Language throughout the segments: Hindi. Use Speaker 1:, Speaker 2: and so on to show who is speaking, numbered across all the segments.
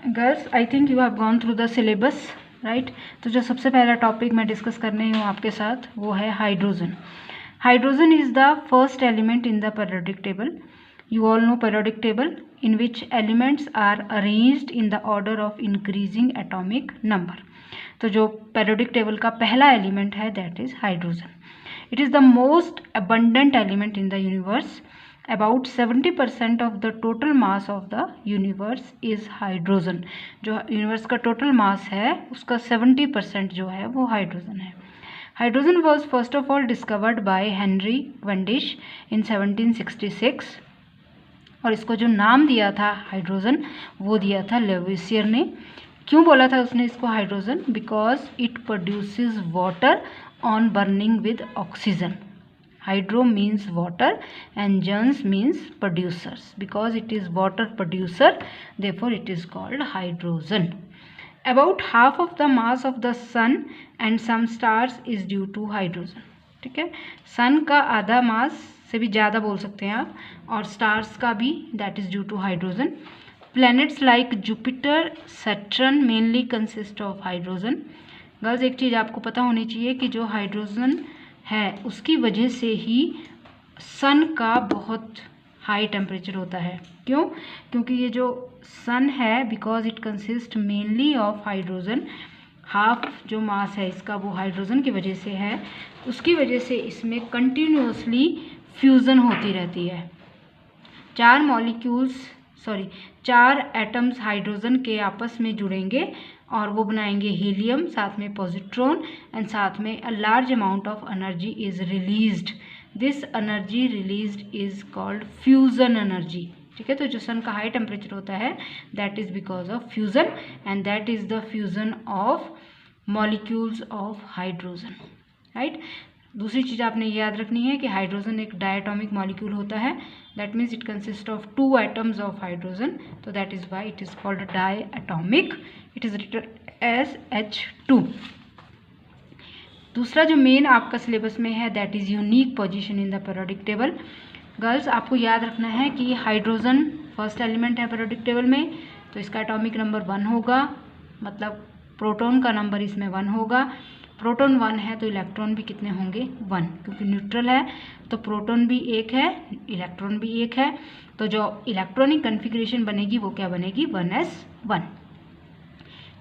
Speaker 1: Girls, I think you have gone through the syllabus, right. तो जो सबसे पहला टॉपिक मैं डिस्कस करने हूँ आपके साथ वो है hydrogen. Hydrogen is the first element in the periodic table. You all know periodic table in which elements are arranged in the order of increasing atomic number. तो जो periodic table का पहला element है that is hydrogen. It is the most abundant element in the universe. About 70% of the total mass of the universe is hydrogen. जो universe का total mass है उसका 70% जो है वो hydrogen है. Hydrogen was first of all discovered by Henry Wendisch in 1766. और इसको जो नाम दिया था हाइड्रोजन वो दिया था लेविसियर ने। क्यों बोला था उसने इसको hydrogen? Because it produces water on burning with oxygen. Hydro means water and gens means producers. Because it is water producer therefore it is called hydrogen. About half of the mass of the sun and some stars is due to hydrogen. ठीक है, सन का आधा मास से भी ज़्यादा बोल सकते हैं आप, और स्टार्स का भी, that is due to hydrogen. Planets like Jupiter, Saturn mainly consist of hydrogen. Girls, एक चीज़ आपको पता होनी चाहिए कि जो हाइड्रोजन है उसकी वजह से ही सन का बहुत हाई टेम्परेचर होता है। क्यों? क्योंकि ये जो सन है because it consist mainly of hydrogen, half जो मास है इसका वो हाइड्रोजन की वजह से है, उसकी वजह से इसमें कंटिन्यूसली फ्यूज़न होती रहती है। चार एटम्स हाइड्रोजन के आपस में जुड़ेंगे और वो बनाएंगे हीलियम, साथ में पॉजिट्रॉन एंड साथ में a large amount of energy is released. This energy released is called fusion energy. ठीक है, तो जो सन का हाई टेम्परेचर होता है that is because of fusion and that is the fusion of molecules of hydrogen, right. दूसरी चीज़ आपने याद रखनी है कि हाइड्रोजन एक डायटोमिक मॉलिक्यूल होता है, that means it consist of 2 atoms of hydrogen, तो that is why it is called diatomic. It is written as H2। दूसरा जो मेन आपका सिलेबस में है that is unique position in the periodic table. Girls, आपको याद रखना है कि हाइड्रोजन फर्स्ट एलिमेंट है पीरियोडिक टेबल में, तो इसका एटॉमिक नंबर 1 होगा, मतलब प्रोटॉन का नंबर इसमें 1 होगा। प्रोटॉन 1 है तो इलेक्ट्रॉन भी कितने होंगे? 1, क्योंकि न्यूट्रल है तो प्रोटॉन भी 1 है, इलेक्ट्रॉन भी 1 है, तो जो इलेक्ट्रॉनिक कन्फिग्रेशन बनेगी वो क्या बनेगी? 1s1।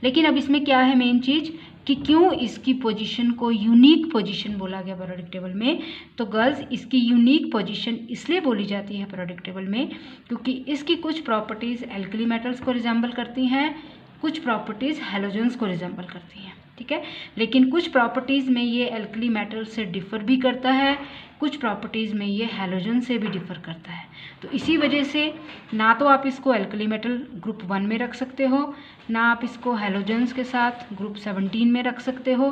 Speaker 1: लेकिन अब इसमें क्या है मेन चीज़ कि क्यों इसकी पोजीशन को यूनिक पोजीशन बोला गया पीरियोडिक टेबल में? तो गर्ल्स, इसकी यूनिक पोजीशन इसलिए बोली जाती है पीरियोडिक टेबल में क्योंकि इसकी कुछ प्रॉपर्टीज़ एल्कली मेटल्स को रिजेंबल करती हैं, कुछ प्रॉपर्टीज़ हैलोजेंस को रिजेंबल करती हैं। ठीक है, लेकिन कुछ प्रॉपर्टीज़ में ये एल्कली मेटल से डिफ़र भी करता है, कुछ प्रॉपर्टीज़ में ये हैलोजन से भी डिफ़र करता है। तो इसी वजह से ना तो आप इसको एल्कली मेटल ग्रुप 1 में रख सकते हो, ना आप इसको हैलोजेंस के साथ ग्रुप 17 में रख सकते हो,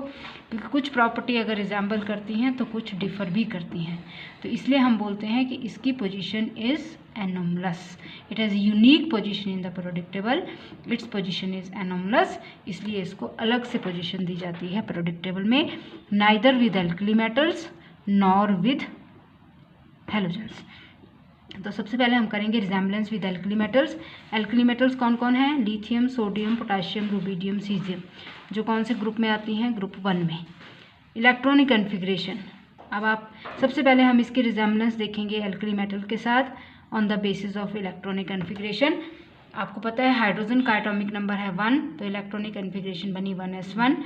Speaker 1: क्योंकि कुछ प्रॉपर्टी अगर रिजेंबल करती हैं तो कुछ डिफ़र भी करती हैं। तो इसलिए हम बोलते हैं कि इसकी position is anomalous. It has unique position in the periodic table, its position is anomalous, इसलिए इसको अलग से पोजीशन दी जाती है पीरियोडिक टेबल में, neither with alkali metals nor with halogens. तो सबसे पहले हम करेंगे resemblance with alkali metals. Alkali metals कौन कौन हैं? Lithium, sodium, potassium, rubidium, caesium, जो कौन से ग्रुप में आती हैं? ग्रुप 1 में। इलेक्ट्रॉनिक कन्फिग्रेशन, अब आप सबसे पहले हम इसकी रिजेंबलेंस देखेंगे एल्कली मेटल के साथ on the basis of electronic configuration. आपको पता है हाइड्रोजन का एटॉमिक नंबर है 1, तो इलेक्ट्रॉनिक कन्फिग्रेशन बनी 1s1।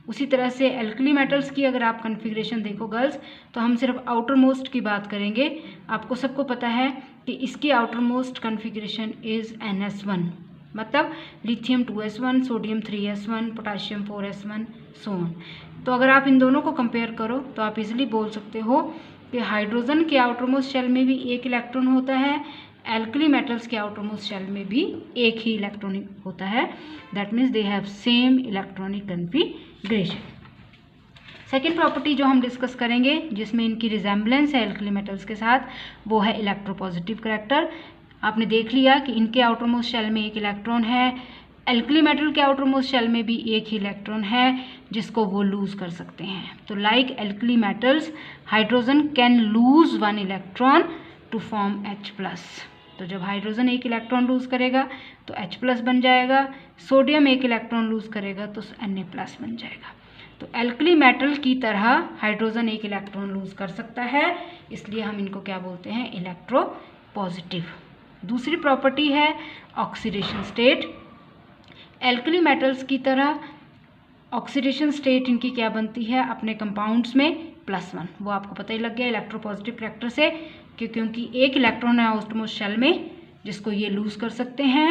Speaker 1: उसी तरह से एल्कली मेटल्स की अगर आप कन्फिग्रेशन देखो गर्ल्स, तो हम सिर्फ आउटर मोस्ट की बात करेंगे। आपको सबको पता है कि इसकी outer most configuration is NS1, मतलब lithium 2s1, sodium 3s1, potassium 4s1, so on. तो अगर आप इन दोनों को कंपेयर करो तो आप इजीली बोल सकते हो कि हाइड्रोजन के आउटर मोस्ट शेल में भी 1 इलेक्ट्रॉन होता है, एल्कली मेटल्स के आउटर मोस्ट शेल में भी 1 ही इलेक्ट्रॉन होता है, that means they have same electronic configuration. Second property जो हम डिस्कस करेंगे जिसमें इनकी रिजेंबलेंस है एल्कली मेटल्स के साथ, वो है इलेक्ट्रोपॉजिटिव करैक्टर। आपने देख लिया कि इनके आउटर मोस्ट शेल में 1 इलेक्ट्रॉन है, एल्कली मेटल के आउटर मोस्ट शेल में भी 1 ही इलेक्ट्रॉन है जिसको वो लूज कर सकते हैं। तो like alkali metals, hydrogen can lose 1 electron to form H+, तो जब हाइड्रोजन एक इलेक्ट्रॉन लूज़ करेगा तो H+ बन जाएगा, सोडियम एक इलेक्ट्रॉन लूज़ करेगा तो Na+ बन जाएगा। तो एल्कली मेटल की तरह हाइड्रोजन एक इलेक्ट्रॉन लूज़ कर सकता है, इसलिए हम इनको क्या बोलते हैं, इलेक्ट्रोपॉजिटिव। दूसरी प्रॉपर्टी है ऑक्सीडेशन स्टेट। एल्कली मेटल्स की तरह ऑक्सीडेशन स्टेट इनकी क्या बनती है अपने कंपाउंड्स में, +1। वो आपको पता ही लग गया इलेक्ट्रोपॉजिटिव करैक्टर से, क्योंकि एक इलेक्ट्रॉन है आउटमोस्ट शेल में जिसको ये लूज़ कर सकते हैं,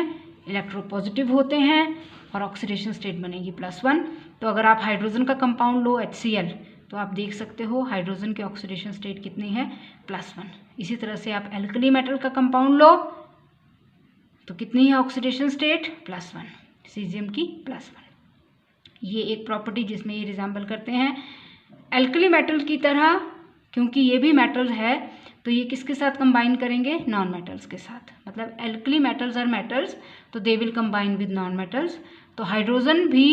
Speaker 1: इलेक्ट्रोपॉजिटिव होते हैं और ऑक्सीडेशन स्टेट बनेगी +1। तो अगर आप हाइड्रोजन का कंपाउंड लो HCl तो आप देख सकते हो हाइड्रोजन की ऑक्सीडेशन स्टेट कितनी है, +1। इसी तरह से आप एल्कली मेटल का कंपाउंड लो तो कितनी है ऑक्सीडेशन स्टेट, +1, सीजियम की +1। ये एक प्रॉपर्टी जिसमें ये रिजेंबल करते हैं एल्कली मेटल की तरह, क्योंकि ये भी मेटल है तो ये किसके साथ कंबाइन करेंगे, नॉन मेटल्स के साथ। मतलब एल्कली मेटल्स आर मेटल्स तो they will combine with non metals. तो हाइड्रोजन भी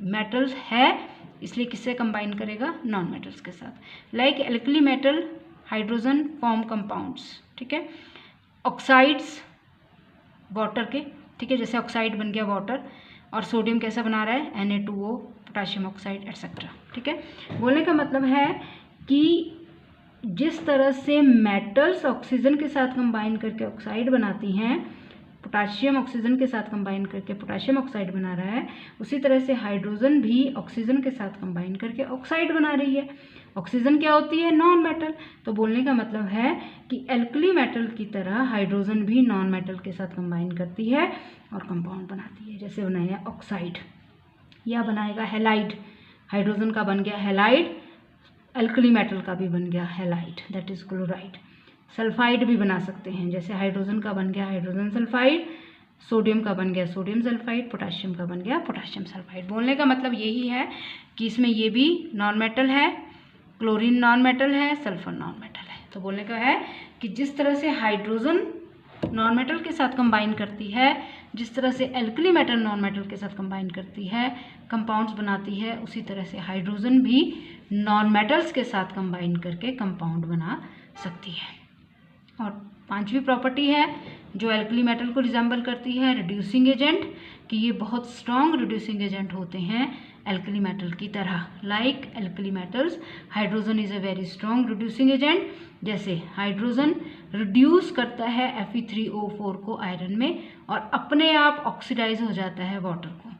Speaker 1: मेटल्स है इसलिए किससे कंबाइन करेगा, नॉन मेटल्स के साथ। Like alkali metal hydrogen form compounds, ठीक है, ऑक्साइड्स वाटर के, ठीक है, जैसे ऑक्साइड बन गया वाटर, और सोडियम कैसा बना रहा है, Na2O, पोटाशियम ऑक्साइड एटसेट्रा। ठीक है, बोलने का मतलब है कि जिस तरह से मेटल्स ऑक्सीजन के साथ कंबाइन करके ऑक्साइड बनाती हैं, पोटाशियम ऑक्सीजन के साथ कंबाइन करके पोटाशियम ऑक्साइड बना रहा है, उसी तरह से हाइड्रोजन भी ऑक्सीजन के साथ कंबाइन करके ऑक्साइड बना रही है। ऑक्सीजन क्या होती है, नॉन मेटल। तो बोलने का मतलब है कि एल्कली मेटल की तरह हाइड्रोजन भी नॉन मेटल के साथ कंबाइन करती है और कंपाउंड बनाती है। जैसे बनाया ऑक्साइड या बनाएगा हैलाइड, हाइड्रोजन का बन गया हैलाइड, एल्कली मेटल का भी बन गया halide, that is chloride. Sulphide भी बना सकते हैं, जैसे हाइड्रोजन का बन गया हाइड्रोजन सल्फाइड, सोडियम का बन गया सोडियम सल्फाइड, पोटाशियम का बन गया पोटाशियम सल्फाइड। बोलने का मतलब यही है कि इसमें ये भी नॉन मेटल है, क्लोरीन नॉन मेटल है, सल्फर नॉन मेटल है। तो बोलने का है कि जिस तरह से हाइड्रोजन नॉन मेटल के साथ कंबाइन करती है, जिस तरह से एल्कली मेटल नॉन मेटल के साथ कंबाइन करती है, कंपाउंड्स बनाती है, उसी तरह से हाइड्रोजन भी नॉन मेटल्स के साथ कंबाइन करके कंपाउंड बना सकती है। और पांचवी प्रॉपर्टी है जो एल्कली मेटल को रिजेंबल करती है, रिड्यूसिंग एजेंट, कि ये बहुत स्ट्रॉन्ग रिड्यूसिंग एजेंट होते हैं एल्कली मेटल की तरह। Like alkali metals, hydrogen is a very strong reducing agent. जैसे हाइड्रोजन रिड्यूस करता है Fe3O4 को आयरन में और अपने आप ऑक्सीडाइज हो जाता है वाटर को।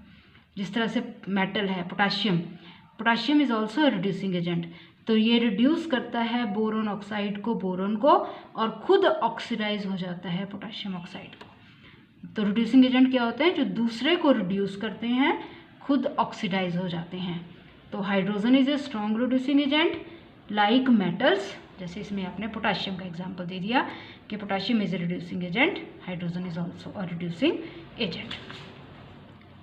Speaker 1: जिस तरह से मेटल है potassium, potassium is also reducing agent, तो ये रिड्यूस करता है बोरोन ऑक्साइड को, बोरोन को, और खुद ऑक्सीडाइज हो जाता है पोटाशियम ऑक्साइड को। तो रिड्यूसिंग एजेंट क्या होते हैं, जो दूसरे को रिड्यूस करते हैं, खुद ऑक्सीडाइज हो जाते हैं। तो hydrogen is a strong reducing agent like metals, जैसे इसमें आपने पोटाशियम का एग्जाम्पल दे दिया कि potassium is a reducing agent, hydrogen is also a reducing agent.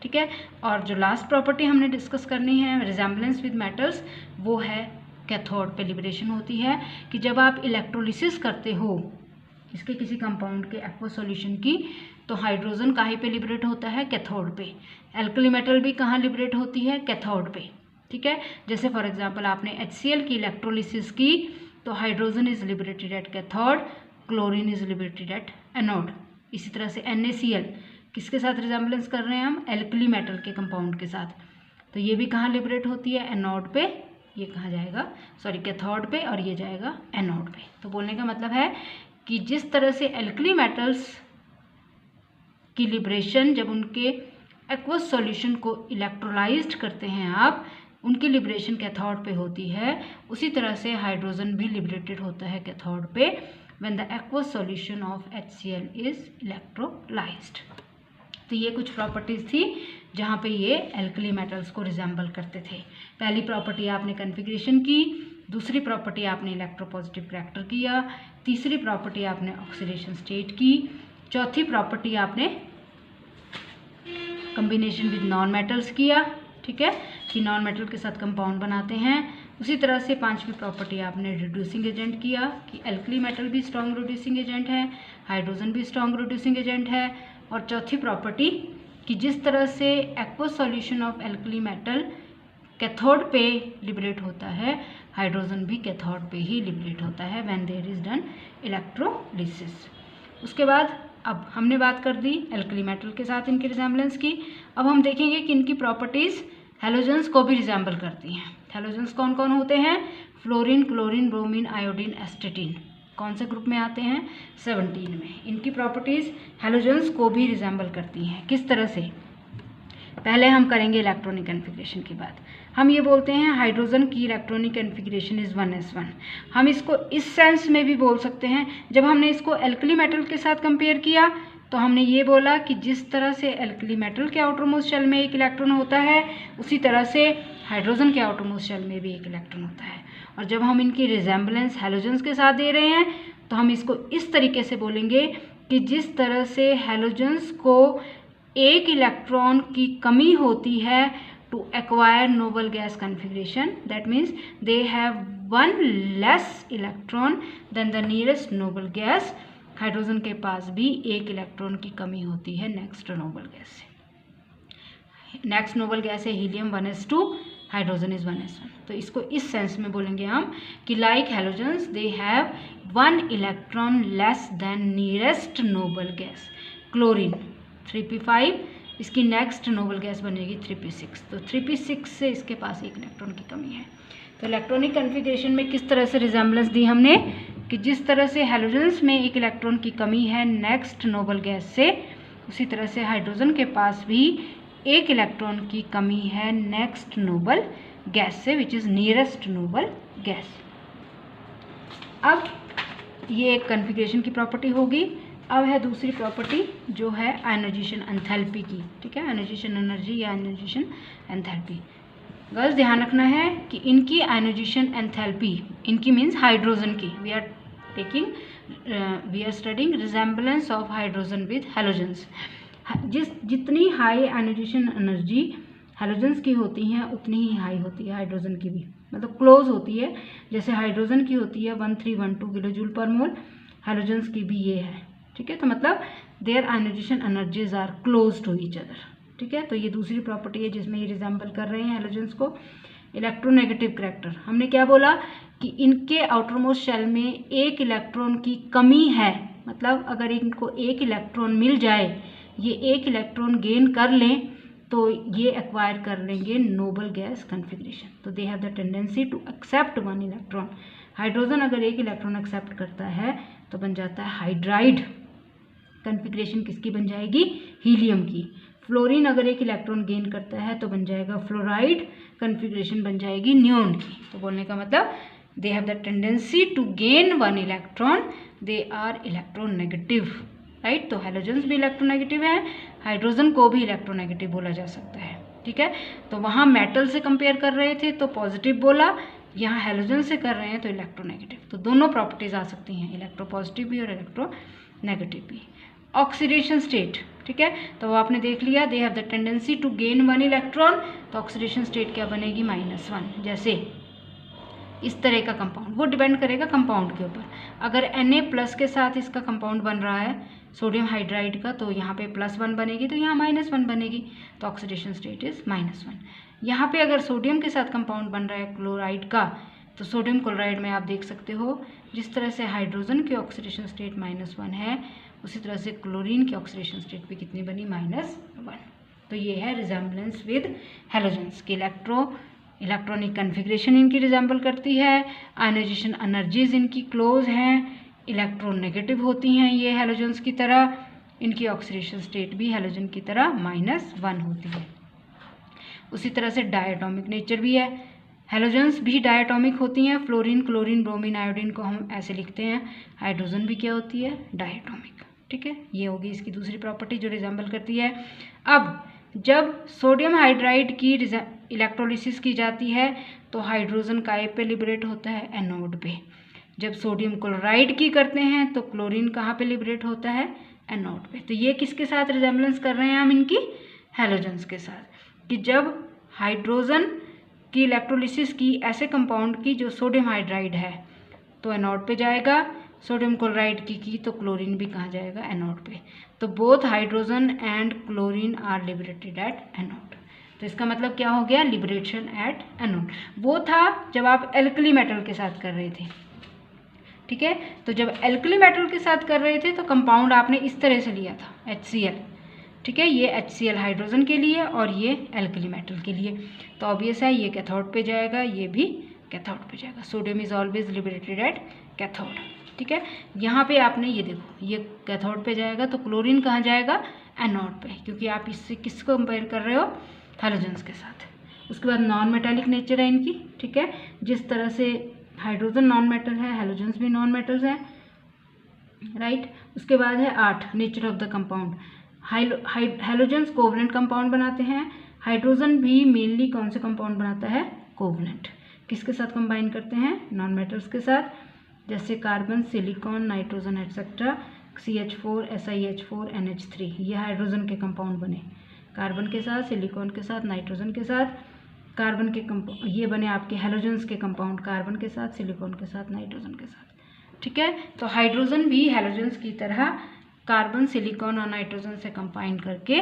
Speaker 1: ठीक है, और जो लास्ट प्रॉपर्टी हमने डिस्कस करनी है रिजेम्बलेंस विद मेटल्स, वो है कैथोड पे लिबरेशन होती है। कि जब आप इलेक्ट्रोलिसिस करते हो इसके किसी कंपाउंड के एक्वा सॉल्यूशन की, तो हाइड्रोजन कहाँ पे लिबरेट होता है, कैथोड पे। एल्कली मेटल भी कहाँ लिबरेट होती है, कैथोड पे। ठीक है, जैसे फॉर एग्जांपल आपने HCl की इलेक्ट्रोलिसिस की तो hydrogen is liberated at cathode, chlorine is liberated at anode. इसी तरह से NaCl किसके साथ रिजेम्बलेंस कर रहे हैं हम, एल्कली मेटल के कंपाउंड के साथ, तो ये भी कहाँ लिबरेट होती है, एनोड पे। ये कहाँ जाएगा, सॉरी कैथोड पे, और ये जाएगा एनोड पे। तो बोलने का मतलब है कि जिस तरह से एल्कली मेटल्स की लिबरेशन, जब उनके एक्वस सॉल्यूशन को इलेक्ट्रोलाइज्ड करते हैं आप, उनकी लिबरेशन कैथोड पे होती है, उसी तरह से हाइड्रोजन भी लिबरेटेड होता है कैथोड पे when the aqueous solution of HCl is electrolysed. तो ये कुछ प्रॉपर्टीज़ थी जहाँ पे ये एल्कली मेटल्स को रिजेंबल करते थे। पहली प्रॉपर्टी आपने कन्फिग्रेशन की, दूसरी प्रॉपर्टी आपने इलेक्ट्रोपॉजिटिव करैक्टर किया, तीसरी प्रॉपर्टी आपने ऑक्सीडेशन स्टेट की, चौथी प्रॉपर्टी आपने कम्बिनेशन विद नॉन मेटल्स किया। ठीक है, कि नॉन मेटल के साथ कंपाउंड बनाते हैं। उसी तरह से पांचवी प्रॉपर्टी आपने रिड्यूसिंग एजेंट किया कि एल्कली मेटल भी स्ट्रॉन्ग रिड्यूसिंग एजेंट है, हाइड्रोजन भी स्ट्रॉन्ग रिड्यूसिंग एजेंट है। और चौथी प्रॉपर्टी कि जिस तरह से aqueous solution of alkali metal cathode पे लिबरेट होता है, हाइड्रोजन भी कैथोड पे ही लिबरेट होता है when there is done electrolysis. उसके बाद अब हमने बात कर दी एल्कली मेटल के साथ इनकी रिजेम्बलेंस की। अब हम देखेंगे कि इनकी प्रॉपर्टीज़ हैलोजेंस को भी रिजेंबल करती हैं। हैलोजेंस कौन कौन होते हैं? Fluorine, chlorine, bromine, iodine, एस्टेटिन। कौन से ग्रुप में आते हैं? 17 में। इनकी प्रॉपर्टीज़ हैलोजेंस को भी रिजेंबल करती हैं। किस तरह से? पहले हम करेंगे इलेक्ट्रॉनिक कन्फिग्रेशन की बात। हम ये बोलते हैं हाइड्रोजन की इलेक्ट्रॉनिक कन्फिग्रेशन इज़ 1s1। हम इसको इस सेंस में भी बोल सकते हैं, जब हमने इसको एल्कली मेटल के साथ कंपेयर किया तो हमने ये बोला कि जिस तरह से एल्कली मेटल के आउटरमोस्ट शेल में एक इलेक्ट्रॉन होता है, उसी तरह से हाइड्रोजन के आउटरमोस्ट शेल में भी एक इलेक्ट्रॉन होता है। और जब हम इनकी रिजेंबलेंस हैलोजेंस के साथ दे रहे हैं तो हम इसको इस तरीके से बोलेंगे कि जिस तरह से हैलोजेंस को एक इलेक्ट्रॉन की कमी होती है to acquire noble gas configuration, that means they have one less electron than the nearest noble gas. Hydrogen के पास भी एक इलेक्ट्रॉन की कमी होती है नेक्स्ट नोबल गैस से। नेक्स्ट नोबल गैस है helium 1s2, hydrogen is 1s1। तो इसको इस सेंस में बोलेंगे हम कि like halogens they have one electron less than nearest noble gas. Chlorine 3p5, इसकी नेक्स्ट नोबल गैस बनेगी 3p6। तो 3p6 से इसके पास एक इलेक्ट्रॉन की कमी है। तो इलेक्ट्रॉनिक कन्फिग्रेशन में किस तरह से रिजेंबलेंस दी हमने कि जिस तरह से हैलोजेंस में एक इलेक्ट्रॉन की कमी है नेक्स्ट नोबल गैस से, उसी तरह से हाइड्रोजन के पास भी एक इलेक्ट्रॉन की कमी है नेक्स्ट नोबल गैस से, which is nearest noble gas. अब ये एक कन्फिग्रेशन की प्रॉपर्टी होगी। अब है दूसरी प्रॉपर्टी जो है आयनाइजेशन एंथैल्पी की। ठीक है, आयनाइजेशन एनर्जी या आयनाइजेशन एंथैल्पी। गर्ल्स ध्यान रखना है कि इनकी आयनाइजेशन एंथैल्पी, इनकी मीन्स हाइड्रोजन की, we are studying resemblance of hydrogen with halogens. जितनी हाई आयनाइजेशन एनर्जी हैलोजेंस की होती हैं उतनी ही हाई होती है हाइड्रोजन की भी, मतलब क्लोज होती है। जैसे हाइड्रोजन की होती है 1312 किलो जूल पर मोल, हैलोजेंस की भी ये है। ठीक है, तो मतलब their ionization energies are close to each other. ठीक है, तो ये दूसरी प्रॉपर्टी है जिसमें ये रिजेंबल कर रहे हैं हैलोजेंस को। इलेक्ट्रोनेगेटिव करैक्टर, हमने क्या बोला कि इनके आउटरमोस्ट शेल में एक इलेक्ट्रॉन की कमी है, मतलब अगर इनको एक इलेक्ट्रॉन मिल जाए, ये एक इलेक्ट्रॉन गेन कर लें तो ये एक्वायर कर लेंगे नोबल गैस कन्फिग्रेशन। तो they have the tendency to accept one electron. Hydrogen अगर एक इलेक्ट्रॉन एक्सेप्ट करता है तो बन जाता है हाइड्राइड। कन्फिग्रेशन किसकी बन जाएगी? हीलियम की। फ्लोरीन अगर एक इलेक्ट्रॉन गेन करता है तो बन जाएगा फ्लोराइड। कन्फिग्रेशन बन जाएगी नियोन की। तो बोलने का मतलब they have the tendency to gain one electron, they are electronegative. Right, तो हैलोजेंस भी इलेक्ट्रोनेगेटिव है, हाइड्रोजन को भी इलेक्ट्रोनेगेटिव बोला जा सकता है। ठीक है, तो वहाँ मेटल से कंपेयर कर रहे थे तो पॉजिटिव बोला, यहाँ हैलोजन से कर रहे हैं तो इलेक्ट्रोनेगेटिव। तो दोनों प्रॉपर्टीज आ सकती हैं, इलेक्ट्रोपॉजिटिव भी और इलेक्ट्रोनेगेटिव भी। ऑक्सीडेशन स्टेट, ठीक है, तो वो आपने देख लिया, they have the tendency to gain one electron. तो ऑक्सीडेशन स्टेट क्या बनेगी? -1। जैसे इस तरह का कंपाउंड, वो डिपेंड करेगा कंपाउंड के ऊपर। अगर Na+ के साथ इसका कंपाउंड बन रहा है सोडियम हाइड्राइड का, तो यहाँ पे +1 बनेगी, तो यहाँ -1 बनेगी, तो ऑक्सीडेशन स्टेट इज -1। यहाँ पे अगर सोडियम के साथ कंपाउंड बन रहा है क्लोराइड का, तो सोडियम क्लोराइड में आप देख सकते हो जिस तरह से हाइड्रोजन की ऑक्सीडेशन स्टेट -1 है, उसी तरह से क्लोरीन की ऑक्सीडेशन स्टेट भी कितनी बनी? -1। तो ये है रिजेंबलेंस विद हैलोजेंस की। इलेक्ट्रॉनिक कन्फिग्रेशन इनकी रिजेंबल करती है, आयनाइजेशन एनर्जीज इनकी क्लोज हैं, इलेक्ट्रोनेगेटिव होती हैं ये हैलोजेंस की तरह, इनकी ऑक्सीडेशन स्टेट भी हैलोजन की तरह -1 होती है। उसी तरह से डायटोमिक नेचर भी है, हैलोजेंस भी डायटोमिक होती हैं। फ्लोरीन, क्लोरीन, ब्रोमीन, आयोडीन को हम ऐसे लिखते हैं। हाइड्रोजन भी क्या होती है? डायटोमिक। ठीक है, ये होगी इसकी दूसरी प्रॉपर्टी जो रिजेंबल करती है। अब जब सोडियम हाइड्राइड की इलेक्ट्रोलिसिस की जाती है तो हाइड्रोजन काय पे लिबरेट होता है? एनोड पे। जब सोडियम क्लोराइड की करते हैं तो क्लोरीन कहाँ पे लिबरेट होता है? एनोड पे। तो ये किसके साथ रिजेंबलेंस कर रहे हैं हम? इनकी हैलोजेंस के साथ, कि जब हाइड्रोजन की इलेक्ट्रोलिसिस की ऐसे कंपाउंड की जो सोडियम हाइड्राइड है तो एनोड पे जाएगा, सोडियम क्लोराइड की तो क्लोरीन भी कहाँ जाएगा? एनोड पे। तो both hydrogen and chlorine are liberated at anode. तो इसका मतलब क्या हो गया? Liberation at anode. वो था जब आप एल्कली मेटल के साथ कर रहे थे, ठीक है। तो जब एल्कली मेटल के साथ कर रहे थे तो कंपाउंड आपने इस तरह से लिया था HCl, ठीक है। ये HCl हाइड्रोजन के लिए और ये एल्कली मेटल के लिए। तो ऑब्वियस है ये कैथोड पे जाएगा, ये भी कैथोड पे जाएगा। Sodium is always liberated at cathode, ठीक है। यहाँ पे आपने ये देखो, ये कैथोड पे जाएगा तो क्लोरीन कहाँ जाएगा, एनोड पे, क्योंकि आप इससे किसको कंपेयर कर रहे हो, हैलोजेंस के साथ। उसके बाद नॉन मेटालिक नेचर है इनकी, ठीक है। जिस तरह से हाइड्रोजन नॉन मेटल है, हैलोजेंस भी नॉन मेटल्स हैं, राइट। उसके बाद है 8 nature of the compound. Halogens covalent compound बनाते हैं, हाइड्रोजन भी मेनली कौन से कंपाउंड बनाता है, कोवलेंट। किसके साथ कंबाइन करते हैं, नॉन मेटल्स के साथ, जैसे carbon, silicon, nitrogen etcetera, CH4, SiH4, NH3, ये हाइड्रोजन के कंपाउंड बने। कार्बन के साथ, सिलिकॉन के साथ, नाइट्रोजन के साथ, कार्बन के कंपाउंड ये बने आपके हैलोजेंस के कंपाउंड, कार्बन के साथ, सिलिकॉन के साथ, नाइट्रोजन के साथ, ठीक है। तो हाइड्रोजन भी हैलोजेंस की तरह कार्बन, सिलिकॉन और नाइट्रोजन से कंबाइन करके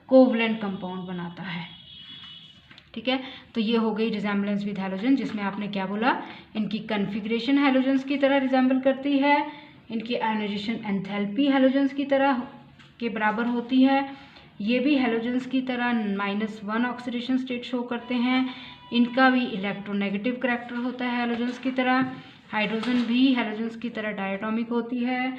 Speaker 1: कोवलेंट कंपाउंड बनाता है, ठीक है। तो ये हो गई रिजेम्बलेंस विद हैलोजन, जिसमें आपने क्या बोला, इनकी कन्फिग्रेशन हैलोजेंस की तरह रिजेंबल करती है, इनकी आयोनाइजेशन एंथैल्पी हैलोजेंस की तरह के बराबर होती है, ये भी हैलोजेंस की तरह -1 ऑक्सीडेशन स्टेट शो करते हैं, इनका भी इलेक्ट्रोनेगेटिव करैक्टर होता है हैलोजेंस की तरह। हाइड्रोजन भी हैलोजेंस की तरह डायटोमिक होती है,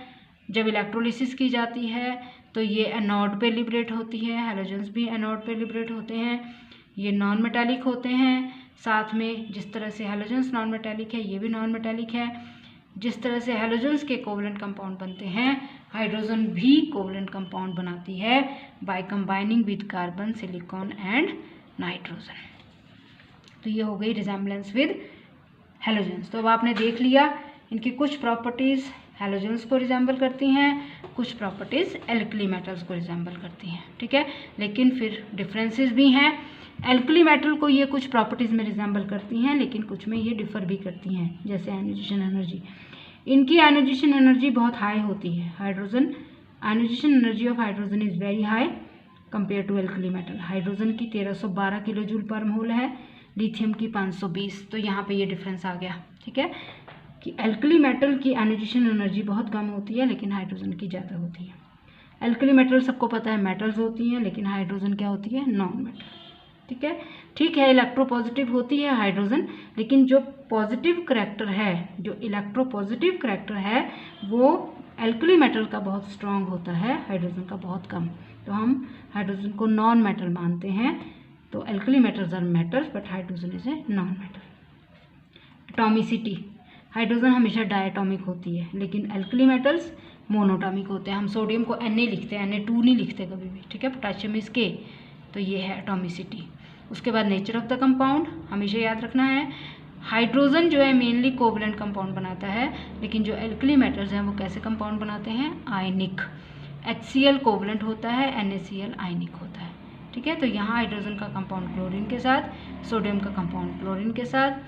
Speaker 1: जब इलेक्ट्रोलिसिस की जाती है तो ये एनोड पे लिबरेट होती है, हैलोजेंस भी एनोड पे लिबरेट होते हैं, ये नॉन मेटालिक होते हैं। साथ में जिस तरह से हैलोजेंस नॉन मेटालिक है, ये भी नॉन मेटालिक है। जिस तरह से हैलोजेंस के कोवलेंट कंपाउंड बनते हैं, हाइड्रोजन भी कोवलेंट कंपाउंड बनाती है by combining with carbon, silicon and nitrogen. तो ये हो गई रिजेम्बलेंस विद हैलोजेंस। तो अब आपने देख लिया इनकी कुछ प्रॉपर्टीज़ हैलोजेंस को रिजेंबल करती हैं, कुछ प्रॉपर्टीज़ एल्कली मेटल्स को रिजेंबल करती हैं, ठीक है। लेकिन फिर डिफरेंसेस भी हैं। एल्कली मेटल को ये कुछ प्रॉपर्टीज़ में रिजेंबल करती हैं, लेकिन कुछ में ये डिफर भी करती हैं, जैसे आयोनाइजेशन एनर्जी। इनकी आयोनाइजेशन एनर्जी बहुत हाई होती है। Hydrogen ionization energy of hydrogen is very high compare to alkali metal. Hydrogen की 1312 किलो जूल पर मोल है, लिथियम की 520। तो यहाँ पे ये डिफरेंस आ गया, ठीक है, कि एल्कली मेटल की आयोनाइजेशन एनर्जी बहुत कम होती है, लेकिन हाइड्रोजन की ज़्यादा होती है। एल्कली मेटल सबको पता है मेटल्स होती हैं, लेकिन हाइड्रोजन क्या होती है, नॉन मेटल, ठीक है। ठीक है, इलेक्ट्रोपॉजिटिव होती है हाइड्रोजन, लेकिन जो पॉजिटिव करैक्टर है, जो इलेक्ट्रोपॉजिटिव करैक्टर है, वो एल्कली मेटल का बहुत स्ट्रॉन्ग होता है, हाइड्रोजन का बहुत कम। तो हम हाइड्रोजन को नॉन मेटल मानते हैं। तो alkali metals are metals but hydrogen is a non metal. Atomicity, hydrogen हमेशा डायटोमिक होती है, लेकिन एल्कली मेटल्स मोनोटॉमिक होते हैं। हम सोडियम को Na लिखते हैं, Na2 नहीं लिखते कभी भी, ठीक है। Potassium is K। तो ये है एटॉमिसिटी। उसके बाद नेचर ऑफ द कंपाउंड हमेशा याद रखना है। हाइड्रोजन जो है मेनली कोवलेंट कंपाउंड बनाता है, लेकिन जो एल्कली मेटल्स हैं वो कैसे कंपाउंड बनाते हैं, आयनिक। HCl कोवलेंट होता है, NaCl आयनिक होता है, ठीक है। तो यहाँ हाइड्रोजन का कंपाउंड क्लोरीन के साथ, सोडियम का कंपाउंड क्लोरीन के साथ।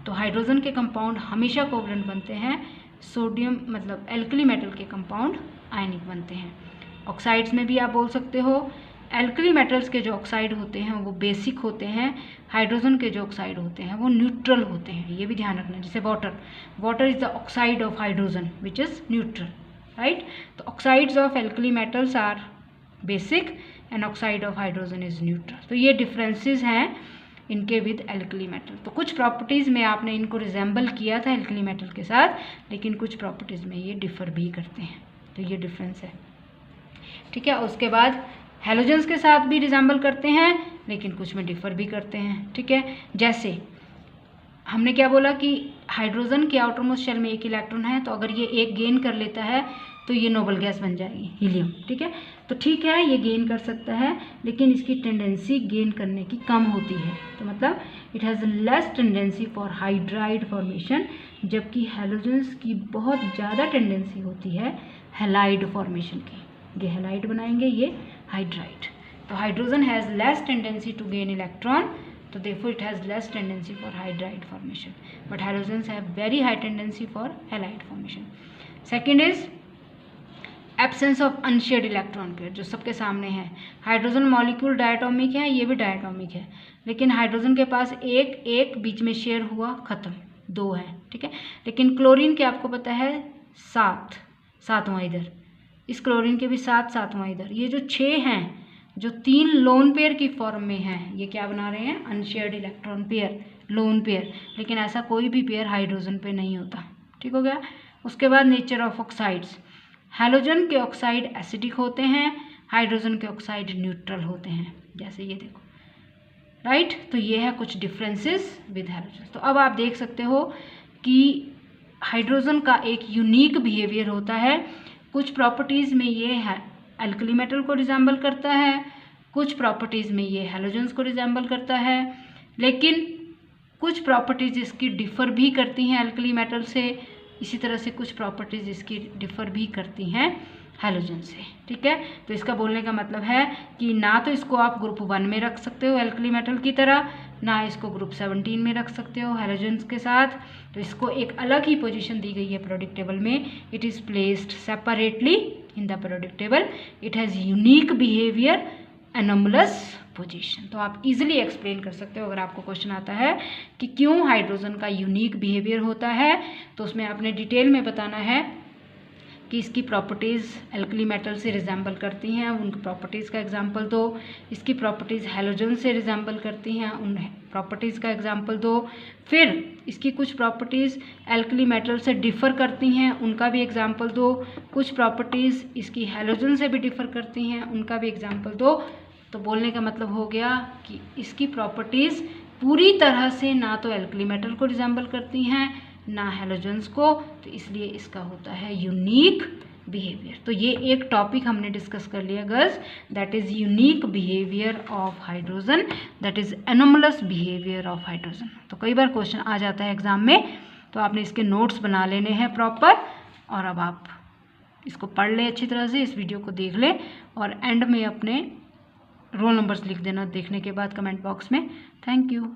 Speaker 1: तो हाइड्रोजन के कंपाउंड हमेशा कोवलेंट बनते हैं, सोडियम मतलब एल्कली मेटल के कंपाउंड आयनिक बनते हैं। ऑक्साइड्स में भी आप बोल सकते हो, एल्कली मेटल्स के जो ऑक्साइड होते हैं वो बेसिक होते हैं, हाइड्रोजन के जो ऑक्साइड होते हैं वो न्यूट्रल होते हैं, ये भी ध्यान रखना। जैसे water is the oxide of hydrogen which is neutral, right. तो oxides of alkali metals are basic and oxide of hydrogen is neutral. तो ये डिफरेंसेस हैं इनके विद एल्कली मेटल। तो कुछ प्रॉपर्टीज़ में आपने इनको रिजेंबल किया था एल्कली मेटल के साथ, लेकिन कुछ प्रॉपर्टीज़ में ये डिफर भी करते हैं। तो ये डिफरेंस है, ठीक है। उसके बाद हैलोजेंस के साथ भी रिजेंबल करते हैं, लेकिन कुछ में डिफर भी करते हैं, ठीक है। जैसे हमने क्या बोला कि हाइड्रोजन के आउटरमोस्ट शेल में एक इलेक्ट्रॉन है, तो अगर ये एक गेन कर लेता है तो ये नोबल गैस बन जाएगी, हीलियम, ठीक है। तो ठीक है, ये गेन कर सकता है, लेकिन इसकी टेंडेंसी गेन करने की कम होती है। तो मतलब it has less tendency for hydride formation, जबकि हैलोजेंस की बहुत ज़्यादा टेंडेंसी होती है हैलाइड फॉर्मेशन की। ये हैलाइड बनाएंगे, ये हाइड्राइड। तो hydrogen has less tendency to gain electron, तो therefore it has less tendency for hydride formation, but halogens have very high tendency for halide formation. Second is absence of unshared electron pair, जो सबके सामने है। हाइड्रोजन मॉलिक्यूल डायटोमिक है, ये भी डायटोमिक है, लेकिन हाइड्रोजन के पास एक बीच में शेयर हुआ, खत्म, 2 हैं, ठीक है। लेकिन क्लोरीन के आपको पता है 7वां इधर, इस क्लोरीन के भी 7वां इधर। ये जो 6 हैं जो 3 लोन पेयर की फॉर्म में हैं, ये क्या बना रहे हैं, unshared electron pair, lone pair. लेकिन ऐसा कोई भी पेयर हाइड्रोजन पे नहीं होता, ठीक हो गया। उसके बाद नेचर ऑफ ऑक्साइड्स, हैलोजन के ऑक्साइड एसिडिक होते हैं, हाइड्रोजन के ऑक्साइड न्यूट्रल होते हैं, जैसे ये देखो, राइट। तो ये है कुछ डिफरेंसेस विद हैलोजन। तो अब आप देख सकते हो कि हाइड्रोजन का एक यूनिक बिहेवियर होता है। कुछ प्रॉपर्टीज़ में ये है एल्कली मेटल को रिजेंबल करता है, कुछ प्रॉपर्टीज़ में ये हैलोजेंस को रिजेंबल करता है, लेकिन कुछ प्रॉपर्टीज़ इसकी डिफ़र भी करती हैं एल्कली मेटल से, इसी तरह से कुछ प्रॉपर्टीज़ इसकी डिफ़र भी करती हैं हैलोजन से, ठीक है। तो इसका बोलने का मतलब है कि ना तो इसको आप ग्रुप 1 में रख सकते हो एल्कली मेटल की तरह, ना इसको ग्रुप 17 में रख सकते हो हैलोजेंस के साथ। तो इसको एक अलग ही पोजीशन दी गई है पीरियोडिक टेबल में। It is placed separately in the periodic table, it has unique behaviour, anomalous position. तो आप इजीली एक्सप्लेन कर सकते हो अगर आपको क्वेश्चन आता है कि क्यों हाइड्रोजन का यूनिक बिहेवियर होता है, तो उसमें आपने डिटेल में बताना है कि इसकी प्रॉपर्टीज़ एल्कली मेटल से रिजेंबल करती हैं, उनकी प्रॉपर्टीज़ का एग्जांपल दो। इसकी प्रॉपर्टीज़ हैलोजन से रिजेंबल करती हैं, उन प्रॉपर्टीज़ का एग्जांपल दो। फिर इसकी कुछ प्रॉपर्टीज़ एल्कली मेटल से डिफ़र करती हैं, उनका भी एग्जांपल दो। कुछ प्रॉपर्टीज़ इसकी हैलोजन से भी डिफ़र करती हैं, उनका भी एग्जांपल दो। तो बोलने का मतलब हो गया कि इसकी प्रॉपर्टीज़ पूरी तरह से ना तो एल्कली मेटल को रिजेंबल करती हैं ना हैलोजेंस को, तो इसलिए इसका होता है यूनिक बिहेवियर। तो ये एक टॉपिक हमने डिस्कस कर लिया girls, that is unique behaviour of hydrogen, that is anomalous behaviour of hydrogen. तो कई बार क्वेश्चन आ जाता है एग्जाम में, तो आपने इसके नोट्स बना लेने हैं प्रॉपर, और अब आप इसको पढ़ लें अच्छी तरह से, इस वीडियो को देख लें और एंड में अपने रोल नंबर्स लिख देना देखने के बाद कमेंट बॉक्स में। Thank you.